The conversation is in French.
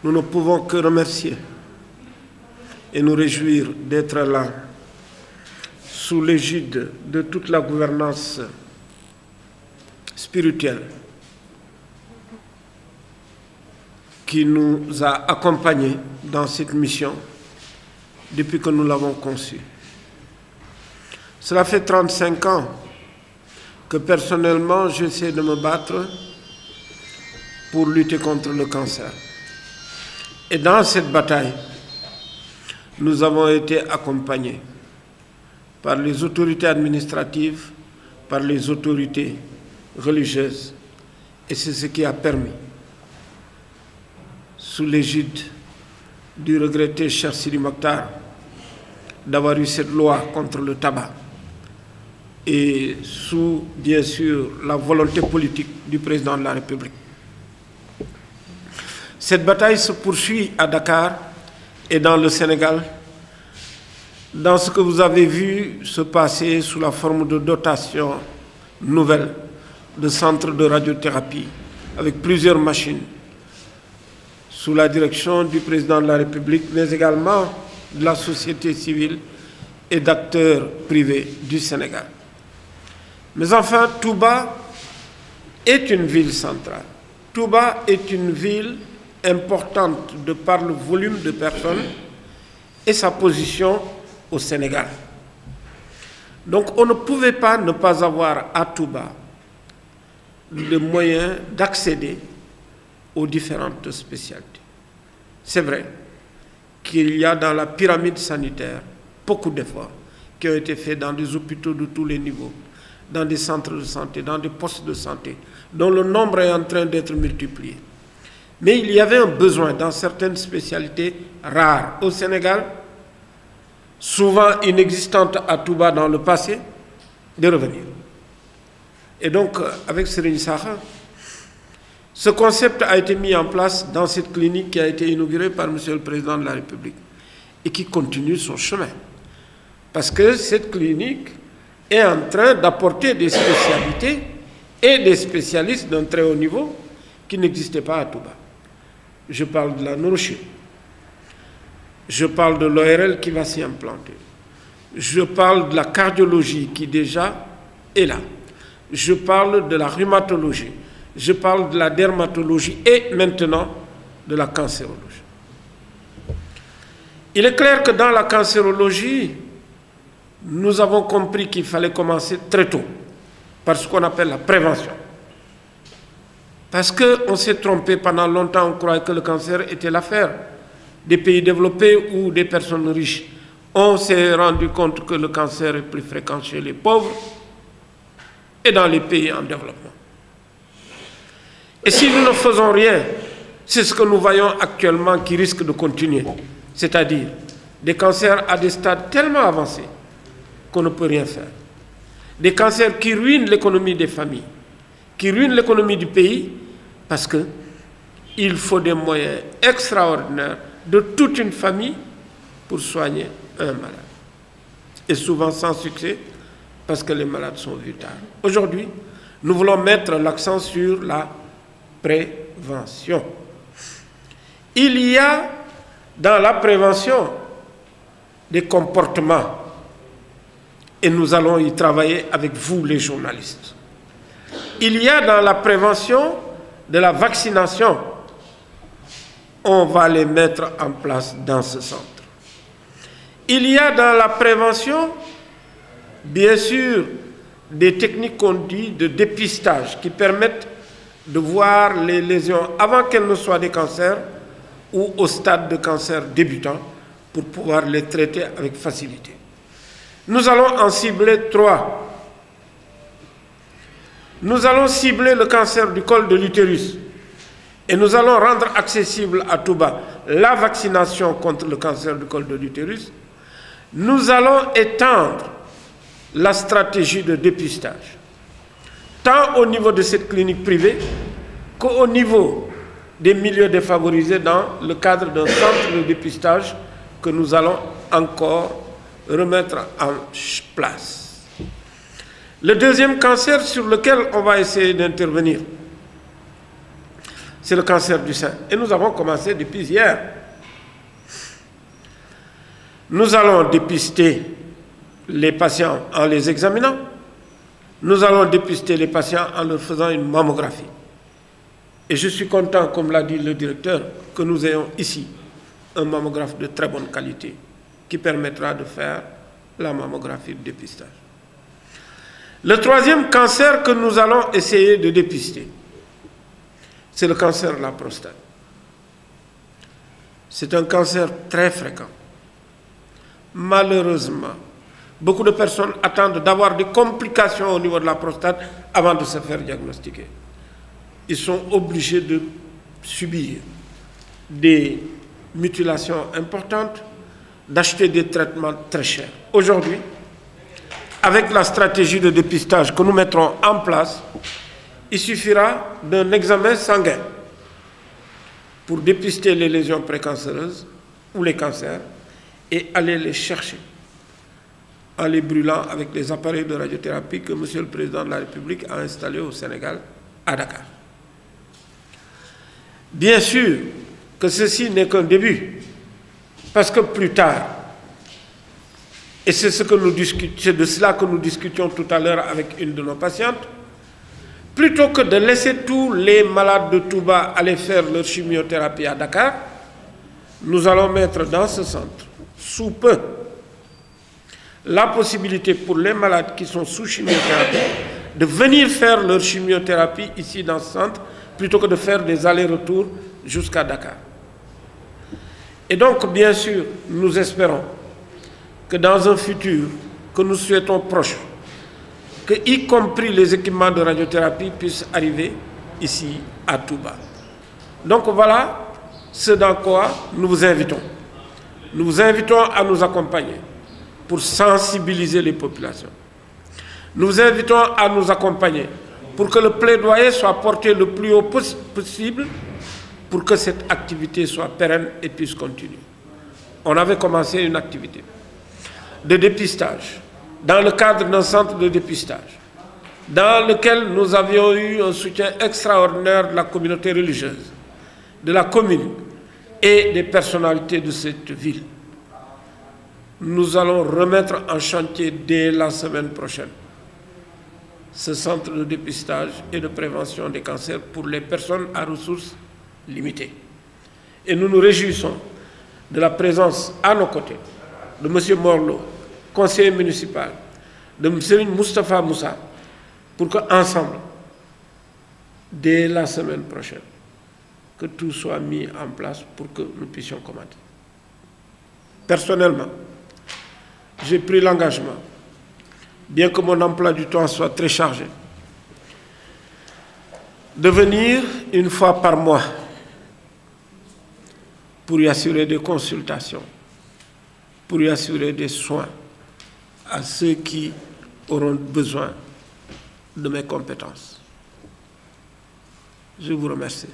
Nous ne pouvons que remercier et nous réjouir d'être là sous l'égide de toute la gouvernance spirituelle qui nous a accompagnés dans cette mission depuis que nous l'avons conçue. Cela fait 35 ans que personnellement j'essaie de me battre pour lutter contre le cancer. Et dans cette bataille, nous avons été accompagnés par les autorités administratives, par les autorités religieuses. Et c'est ce qui a permis, sous l'égide du regretté Cheikh Sidi Mokhtar, d'avoir eu cette loi contre le tabac. Et sous, bien sûr, la volonté politique du président de la République. Cette bataille se poursuit à Dakar et dans le Sénégal, dans ce que vous avez vu se passer sous la forme de dotation nouvelle de centres de radiothérapie avec plusieurs machines, sous la direction du président de la République, mais également de la société civile et d'acteurs privés du Sénégal. Mais enfin, Touba est une ville centrale. Touba est une ville importante de par le volume de personnes et sa position au Sénégal. Donc on ne pouvait pas ne pas avoir à Touba le moyen d'accéder aux différentes spécialités. C'est vrai qu'il y a dans la pyramide sanitaire beaucoup d'efforts qui ont été faits dans des hôpitaux de tous les niveaux, dans des centres de santé, dans des postes de santé, dont le nombre est en train d'être multiplié. Mais il y avait un besoin dans certaines spécialités rares au Sénégal, souvent inexistantes à Touba dans le passé, de revenir. Et donc, avec Serigne Sakho, ce concept a été mis en place dans cette clinique qui a été inaugurée par M. le Président de la République et qui continue son chemin. Parce que cette clinique est en train d'apporter des spécialités et des spécialistes d'un très haut niveau qui n'existaient pas à Touba. Je parle de la neurochirurgie, je parle de l'ORL qui va s'y implanter, je parle de la cardiologie qui déjà est là, je parle de la rhumatologie, je parle de la dermatologie et maintenant de la cancérologie. Il est clair que dans la cancérologie, nous avons compris qu'il fallait commencer très tôt par ce qu'on appelle la prévention. Parce qu'on s'est trompé pendant longtemps, on croyait que le cancer était l'affaire des pays développés ou des personnes riches. On s'est rendu compte que le cancer est plus fréquent chez les pauvres et dans les pays en développement. Et si nous ne faisons rien, c'est ce que nous voyons actuellement qui risque de continuer. C'est-à-dire des cancers à des stades tellement avancés qu'on ne peut rien faire. Des cancers qui ruinent l'économie des familles, qui ruinent l'économie du pays, parce qu'il faut des moyens extraordinaires de toute une famille pour soigner un malade. Et souvent sans succès, parce que les malades sont vus tard. Aujourd'hui, nous voulons mettre l'accent sur la prévention. Il y a dans la prévention des comportements, et nous allons y travailler avec vous les journalistes. Il y a dans la prévention de la vaccination, on va les mettre en place dans ce centre. Il y a dans la prévention, bien sûr, des techniques qu'on dit de dépistage qui permettent de voir les lésions avant qu'elles ne soient des cancers ou au stade de cancer débutant pour pouvoir les traiter avec facilité. Nous allons en cibler 3. Nous allons cibler le cancer du col de l'utérus et nous allons rendre accessible à Touba la vaccination contre le cancer du col de l'utérus. Nous allons étendre la stratégie de dépistage, tant au niveau de cette clinique privée qu'au niveau des milieux défavorisés dans le cadre d'un centre de dépistage que nous allons encore remettre en place. Le deuxième cancer sur lequel on va essayer d'intervenir, c'est le cancer du sein. Et nous avons commencé depuis hier. Nous allons dépister les patients en les examinant. Nous allons dépister les patients en leur faisant une mammographie. Et je suis content, comme l'a dit le directeur, que nous ayons ici un mammographe de très bonne qualité qui permettra de faire la mammographie de dépistage. Le troisième cancer que nous allons essayer de dépister, c'est le cancer de la prostate. C'est un cancer très fréquent. Malheureusement, beaucoup de personnes attendent d'avoir des complications au niveau de la prostate avant de se faire diagnostiquer. Ils sont obligés de subir des mutilations importantes, d'acheter des traitements très chers. Aujourd'hui, avec la stratégie de dépistage que nous mettrons en place, il suffira d'un examen sanguin pour dépister les lésions précancéreuses ou les cancers et aller les chercher en les brûlant avec les appareils de radiothérapie que M. le Président de la République a installés au Sénégal, à Dakar. Bien sûr que ceci n'est qu'un début, parce que plus tard, et c'est de cela que nous discutions tout à l'heure avec une de nos patientes, plutôt que de laisser tous les malades de Touba aller faire leur chimiothérapie à Dakar, nous allons mettre dans ce centre, sous peu, la possibilité pour les malades qui sont sous chimiothérapie de venir faire leur chimiothérapie ici dans ce centre, plutôt que de faire des allers-retours jusqu'à Dakar. Et donc, bien sûr, nous espérons que dans un futur que nous souhaitons proche, que y compris les équipements de radiothérapie puissent arriver ici à Touba. Donc voilà ce dans quoi nous vous invitons. Nous vous invitons à nous accompagner pour sensibiliser les populations. Nous vous invitons à nous accompagner pour que le plaidoyer soit porté le plus haut possible pour que cette activité soit pérenne et puisse continuer. On avait commencé une activité de dépistage dans le cadre d'un centre de dépistage dans lequel nous avions eu un soutien extraordinaire de la communauté religieuse, de la commune et des personnalités de cette ville. Nous allons remettre en chantier dès la semaine prochaine ce centre de dépistage et de prévention des cancers pour les personnes à ressources limitées. Et nous nous réjouissons de la présence à nos côtés de M. Morlo, conseiller municipal, de M. Moustapha Moussa, pour qu'ensemble, dès la semaine prochaine, que tout soit mis en place pour que nous puissions commander. Personnellement, j'ai pris l'engagement, bien que mon emploi du temps soit très chargé, de venir une fois par mois pour y assurer des consultations, pour y assurer des soins à ceux qui auront besoin de mes compétences. Je vous remercie.